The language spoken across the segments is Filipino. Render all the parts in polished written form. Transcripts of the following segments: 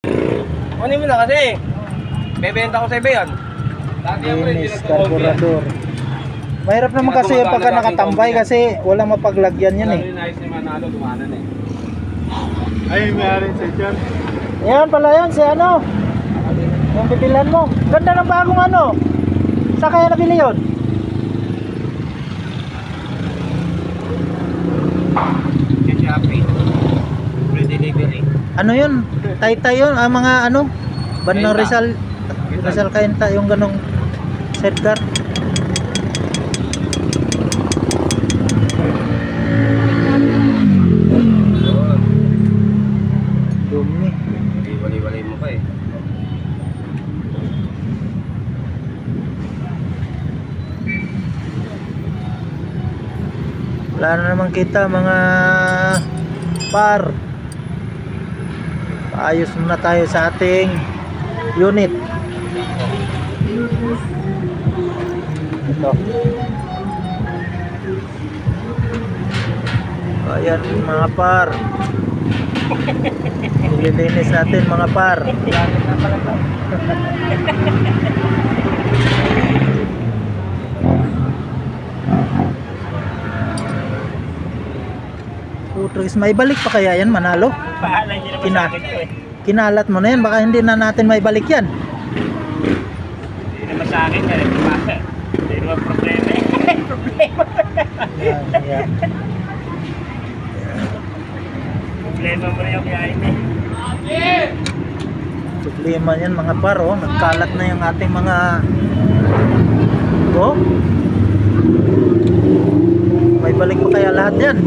Ano mo na kasi? Bebenta ko sa iba yan. Linis, carburetor. Mahirap naman kasi yung pagka nakatambay kasi walang mapaglagyan yan eh. Ayos ni Manalo, dumanan eh. Ay, may arin sa dyan. Ayan pala yan, si ano? Yung bibilhan mo. Ganda ng bagong ano. Saan kaya nabili yun? Si Shopee. Free delivery. Ano yun? Taytay yun? Mga ano? Bandang Kainta. Rizal Kainta, yung ganong sidecar. Dumi. Hindi wali-wali mo pa eh. Wala na naman kita mga par. Paayos muna tayo sa ating unit. Ito. Ayan mga par. Nililinis natin mga par. Putrix, may balik pa kaya yan, Manalo? Pahala niyo naman sa akin eh. Kinalat mo na yan, baka hindi na natin may balik yan. Hindi naman sa akin eh. Hindi naman problema eh. Problema. Ayan. Problema mo na yung kain eh. Problema yan mga par, oh. Nagkalat na yung ating mga oh. May balik pa kaya lahat yan?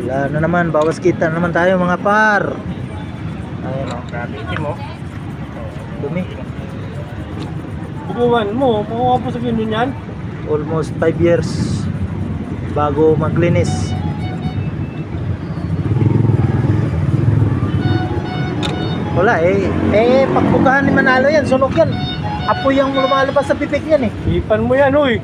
Wala na naman, bawas kita na naman tayo mga par. Ayun oh, Grabe mo. dumi. Bukuhan mo, makuha po sa ganyan yan. Almost 5 years bago maglinis. Wala pagbukahan ni Manalo yan, sunog yan. Apoy yung lumalabas sa pipik yan eh. Ipan mo yan, uy.